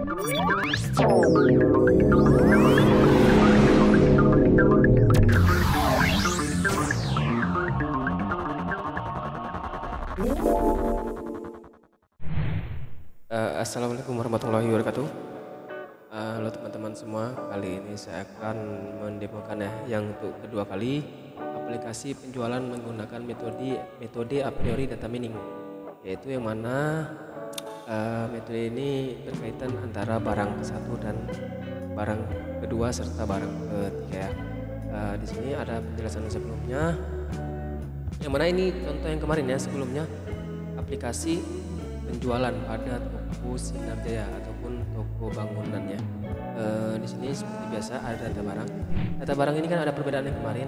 Assalamualaikum warahmatullahi wabarakatuh. Halo teman-teman semua, kali ini saya akan mendemokan yang untuk kedua kali aplikasi penjualan menggunakan metode a priori data mining, yaitu yang mana metode ini berkaitan antara barang ke satu dan barang kedua serta barang ketiga. Di sini ada penjelasan sebelumnya, yang mana ini contoh yang kemarin ya, sebelumnya aplikasi penjualan pada toko Sinar Jaya ataupun toko bangunannya. Di sini seperti biasa ada data barang. Data barang ini kan ada perbedaan yang kemarin.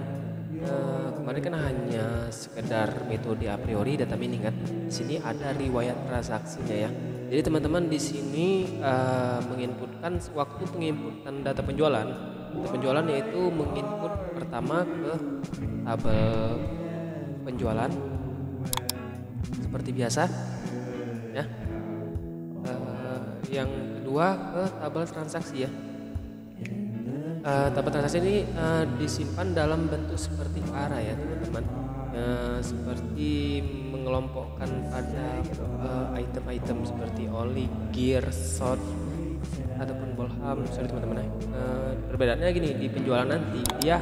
Kemarin kan hanya sekedar metode a priori data mining kan. Di sini ada riwayat transaksinya ya. Jadi teman-teman di sini menginputkan waktu penginputan data penjualan. Data penjualan yaitu menginput pertama ke tabel penjualan seperti biasa. Ya, yang kedua ke tabel transaksi ya. Tabel transaksi ini disimpan dalam bentuk seperti arah ya teman-teman, seperti mengelompokkan pada item-item seperti oli, gear, shot ataupun bolham. Sorry teman-teman, perbedaannya gini, di penjualan nanti dia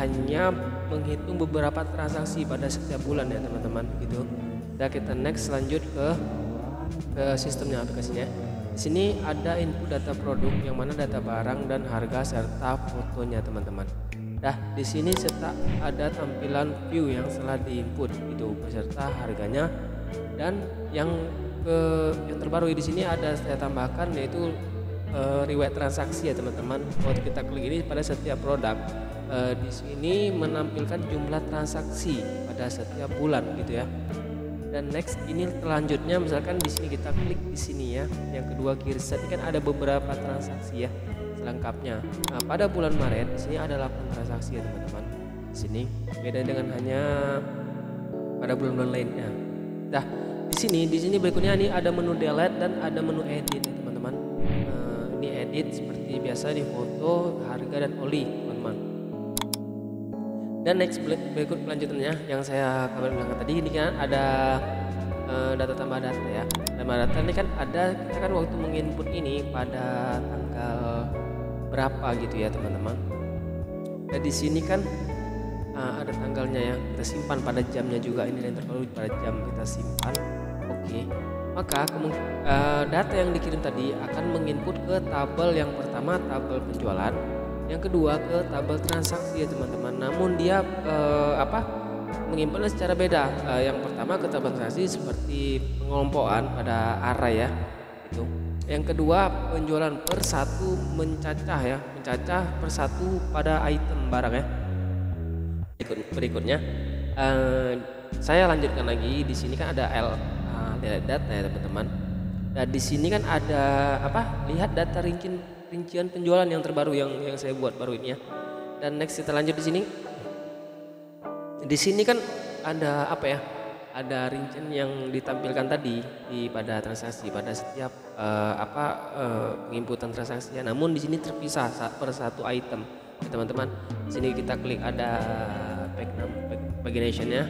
hanya menghitung beberapa transaksi pada setiap bulan ya teman-teman gitu. Dan kita next lanjut ke sistemnya, aplikasinya. Di sini ada input data produk, yang mana data barang dan harga serta fotonya teman-teman. Nah, di sini serta ada tampilan view yang setelah diinput itu beserta harganya, dan yang terbaru di sini ada saya tambahkan yaitu riwayat transaksi ya teman-teman. Kalau kita klik ini pada setiap produk, di sini menampilkan jumlah transaksi pada setiap bulan gitu ya. Dan next ini selanjutnya, misalkan di sini kita klik di sini ya, yang kedua kiri set ini kan ada beberapa transaksi ya selengkapnya. Nah, pada bulan Maret di sini ada 8 transaksi ya teman-teman. Di sini beda dengan hanya pada bulan-bulan lainnya. Nah, di sini berikutnya ini ada menu delete dan ada menu edit ya teman-teman. Ini edit seperti biasa di foto, harga dan oli teman-teman. Dan next berikut kelanjutannya yang saya bilang tadi, ini kan ada data tambah data ya. Tambah data ini kan ada, kita kan waktu menginput ini pada tanggal berapa gitu ya teman-teman. Dan di sini kan ada tanggalnya ya, kita simpan pada jamnya juga, ini yang terbaru pada jam kita simpan. Oke. Maka data yang dikirim tadi akan menginput ke tabel yang pertama, tabel penjualan. Yang kedua ke tabel transaksi ya teman-teman. Namun dia menyimpannya secara beda. Yang pertama ke tabel transaksi seperti pengelompokan pada arah ya. Itu. Yang kedua penjualan per satu mencacah per satu pada item barang ya. Berikutnya saya lanjutkan lagi. Di sini kan ada delete data ya teman-teman. Dan di sini kan ada lihat data rincian penjualan yang terbaru yang saya buat baru ini ya. Dan next kita lanjut di sini. Di sini kan ada ada rincian yang ditampilkan tadi pada transaksi pada setiap penginputan transaksinya. Namun di sini terpisah per satu item ya teman-teman. Di sini kita klik ada pagination ya.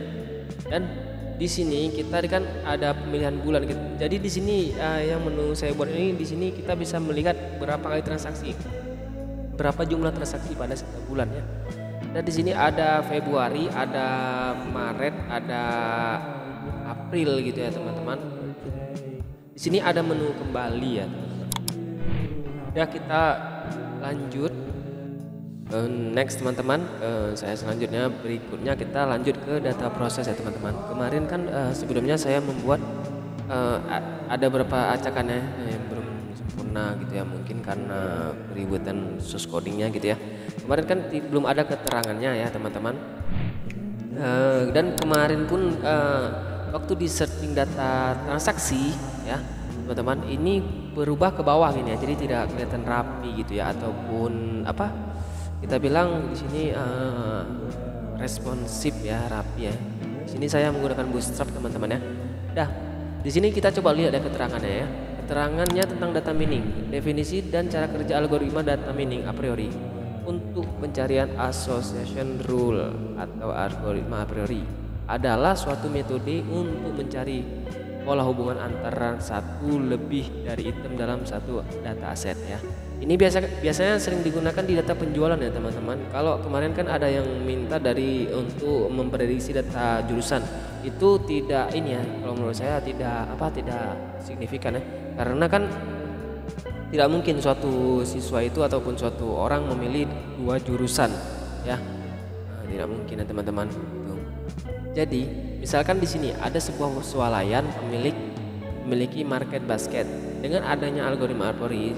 Dan di sini kita kan ada pemilihan bulan gitu. Jadi di sini yang menu saya buat ini, di sini kita bisa melihat berapa kali transaksi, berapa jumlah transaksi pada setiap bulan ya. Dan di sini ada Februari, ada Maret, ada April gitu ya teman-teman. Di sini ada menu kembali ya. Ya kita lanjut. Next teman-teman, saya selanjutnya berikutnya kita lanjut ke data proses ya teman-teman. Kemarin kan sebelumnya saya membuat ada beberapa acakan ya yang belum sempurna gitu ya, mungkin karena keributan source codingnya gitu ya. Kemarin kan belum ada keterangannya ya teman-teman. Dan kemarin pun waktu di searching data transaksi ya teman-teman, ini berubah ke bawah gini ya, jadi tidak kelihatan rapi gitu ya, ataupun kita bilang di sini responsif ya, rapi ya. Di sini saya menggunakan Bootstrap teman-teman ya. Dah, di sini kita coba lihat ya keterangannya ya. keterangannya tentang data mining, definisi dan cara kerja algoritma data mining a priori. Untuk pencarian association rule atau algoritma a priori adalah suatu metode untuk mencari pola hubungan antara satu lebih dari item dalam satu data aset ya. Ini biasanya sering digunakan di data penjualan ya teman-teman. Kalau kemarin kan ada yang minta untuk memprediksi data jurusan, itu tidak ini ya. Kalau menurut saya tidak signifikan ya. Karena kan tidak mungkin suatu siswa itu ataupun suatu orang memilih dua jurusan ya. Tidak mungkin ya teman-teman. Jadi misalkan di sini ada sebuah swalayan memiliki market basket. Dengan adanya algoritma a priori,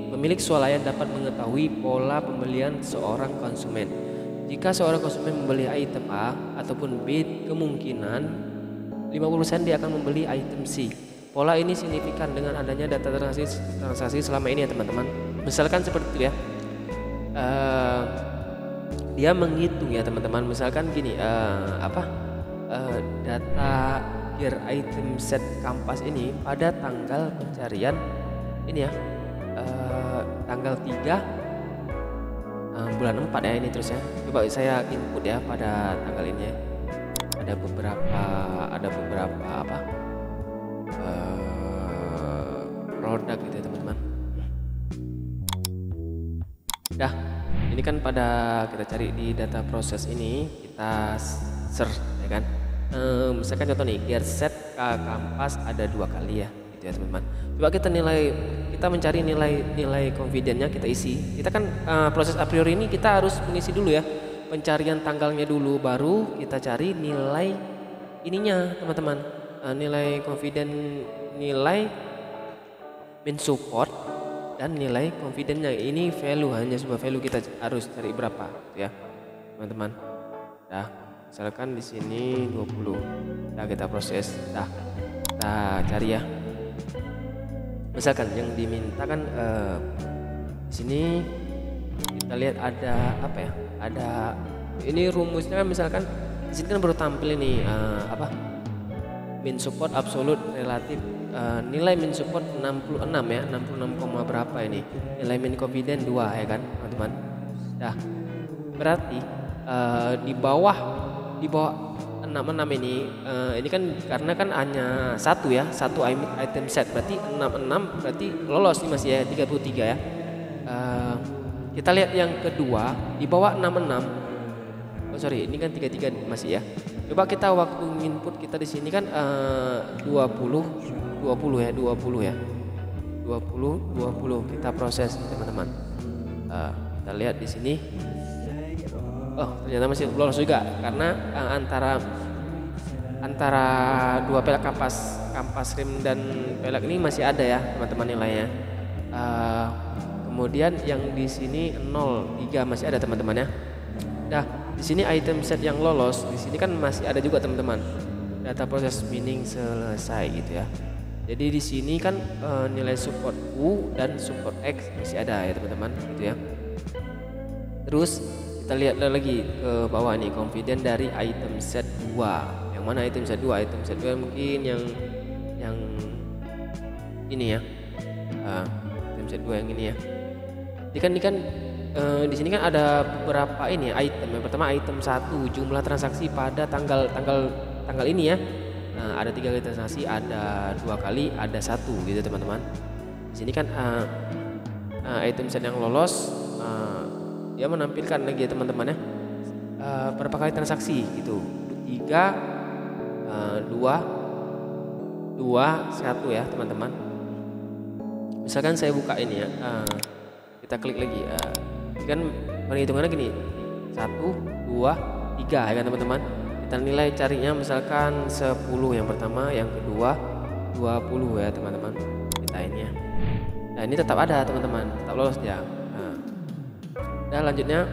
pemilik swalayan dapat mengetahui pola pembelian seorang konsumen. Jika seorang konsumen membeli item A ataupun B, kemungkinan 50% dia akan membeli item C. Pola ini signifikan dengan adanya data transaksi selama ini ya teman-teman. Misalkan seperti itu ya. Dia menghitung ya teman-teman. Misalkan gini, data gear item set kampas ini pada tanggal pencarian ini ya, tanggal 3 bulan 4 ya ini terus ya. Coba saya input ya pada tanggal ini ya. Ada beberapa produk gitu ya teman-teman. Dah, ini kan pada kita cari di data proses ini, kita search ya kan. Misalkan contoh nih, gear set kampas ada 2 kali ya gitu ya teman-teman. Coba kita mencari nilai confidence-nya, kita isi. Kita kan proses a priori ini kita harus mengisi dulu ya, pencarian tanggalnya dulu, baru kita cari nilai ininya teman-teman, nilai confidence, nilai min support dan nilai confidence-nya. Ini value, hanya sebuah value, kita harus cari berapa ya teman-teman. Dah, misalkan di sini 20. Dah, kita proses. Dah, kita cari ya. Misalkan yang diminta kan di sini kita lihat ada apa ya? Ada ini rumusnya kan, misalkan di sini kan baru tampil ini min support absolute relatif, nilai min support 66 ya, 66, berapa ini? Nilai min confidence 2 ya kan, teman-teman. Dah, berarti di bawah 66 ini kan karena kan hanya satu ya, satu item set, berarti 66 berarti lolos nih masih ya, 33 ya. Kita lihat yang kedua di bawah 66. Oh sorry, ini kan 33 masih ya. Coba kita waktu input kita di sini kan 20 ya. 20 kita proses teman-teman. Kita lihat di sini. Oh, ternyata masih lolos juga karena antara dua pelek kampas rim dan pelek ini masih ada ya teman-teman nilainya. Kemudian yang di sini 03 masih ada teman-teman ya. Nah, di sini item set yang lolos di sini kan masih ada juga teman-teman. Data proses mining selesai gitu ya. Jadi di sini kan nilai support U dan support X masih ada ya teman-teman gitu ya. Terus kita lihat lagi ke bawah nih, confident dari item set 2. Yang mana item set 2? Item set 2 mungkin yang ini ya. Item set 2 yang ini ya. Ini kan di sini kan ada beberapa ini item. Yang pertama item 1, jumlah transaksi pada tanggal ini ya. Nah, ada 3 kali transaksi, ada 2 kali, ada 1 gitu teman-teman. Di sini kan item set yang lolos, dia menampilkan lagi ya teman-teman ya, berapa kali transaksi gitu, 3, 2, 1 ya teman-teman. Misalkan saya buka ini ya, kita klik lagi, kan perhitungannya gini, 1, 2, 3 ya kan teman-teman. Kita nilai carinya misalkan 10 yang pertama, yang kedua 20 ya teman-teman. Kita ini ya. Nah ini tetap ada teman-teman, tetap lolos ya. Nah lanjutnya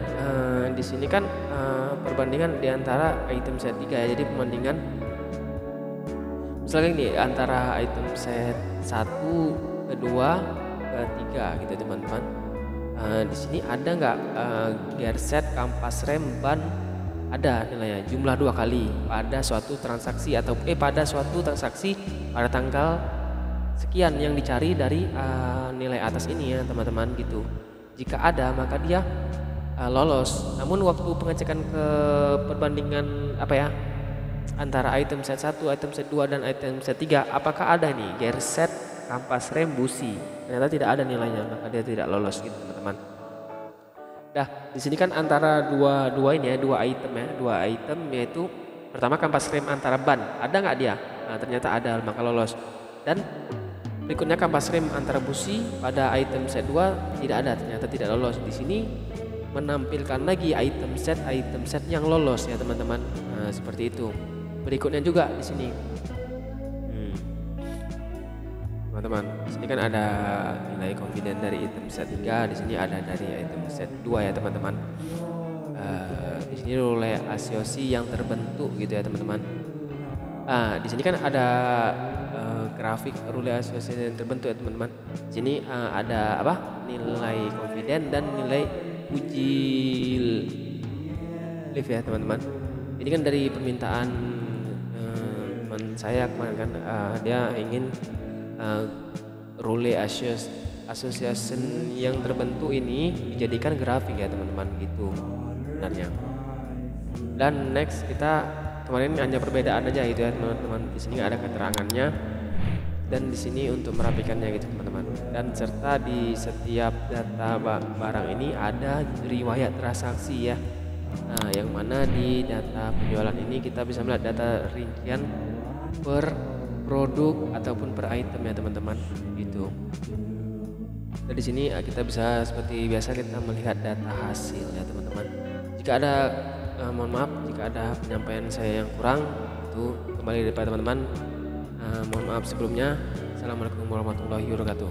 di sini kan perbandingan di antara item set 3 ya. Jadi perbandingan misalnya ini antara item set 1 ke 2 ke 3 gitu teman-teman. Di sini ada nggak gear set, kampas rem, ban, ada nilainya, jumlah 2 kali pada suatu transaksi atau pada suatu transaksi pada tanggal sekian yang dicari dari nilai atas ini ya teman-teman gitu. Jika ada maka dia lolos. Namun waktu pengecekan ke perbandingan antara item set 1, item set 2 dan item set 3, apakah ada nih gear set, kampas rem, busi, ternyata tidak ada nilainya, maka dia tidak lolos gitu teman-teman. Dah, di sini kan antara dua item yaitu pertama kampas rem antara ban, ada nggak dia? Nah, ternyata ada, maka lolos. Dan berikutnya kampas rem antara busi pada item set 2 tidak ada, ternyata tidak lolos. Di sini menampilkan lagi item set yang lolos ya teman-teman. Nah, seperti itu. Berikutnya juga di sini. Teman-teman, di sini kan ada nilai confident dari item set 3, di sini ada dari item set 2 ya teman-teman. Di sini rule asosiasi yang terbentuk gitu ya teman-teman. Di sini kan ada grafik rule asosiasi yang terbentuk ya teman-teman. Di sini ada nilai confident dan nilai uji lift ya teman-teman. Ini kan dari permintaan teman saya kemarin kan, dia ingin rule association yang terbentuk ini dijadikan grafik ya teman-teman gitu sebenarnya. Dan next kita kemarin hanya perbedaan aja gitu ya teman-teman. Di sini ada keterangannya dan di sini untuk merapikannya gitu teman-teman. Dan serta di setiap data barang ini ada riwayat transaksi ya. Nah, yang mana di data penjualan ini kita bisa melihat data rincian per produk ataupun per item ya teman-teman gitu. Dan di sini kita bisa seperti biasa kita melihat data hasil ya teman-teman. Jika ada mohon maaf jika ada penyampaian saya yang kurang, itu kembali dari teman-teman. Mohon maaf sebelumnya. Assalamualaikum warahmatullahi wabarakatuh.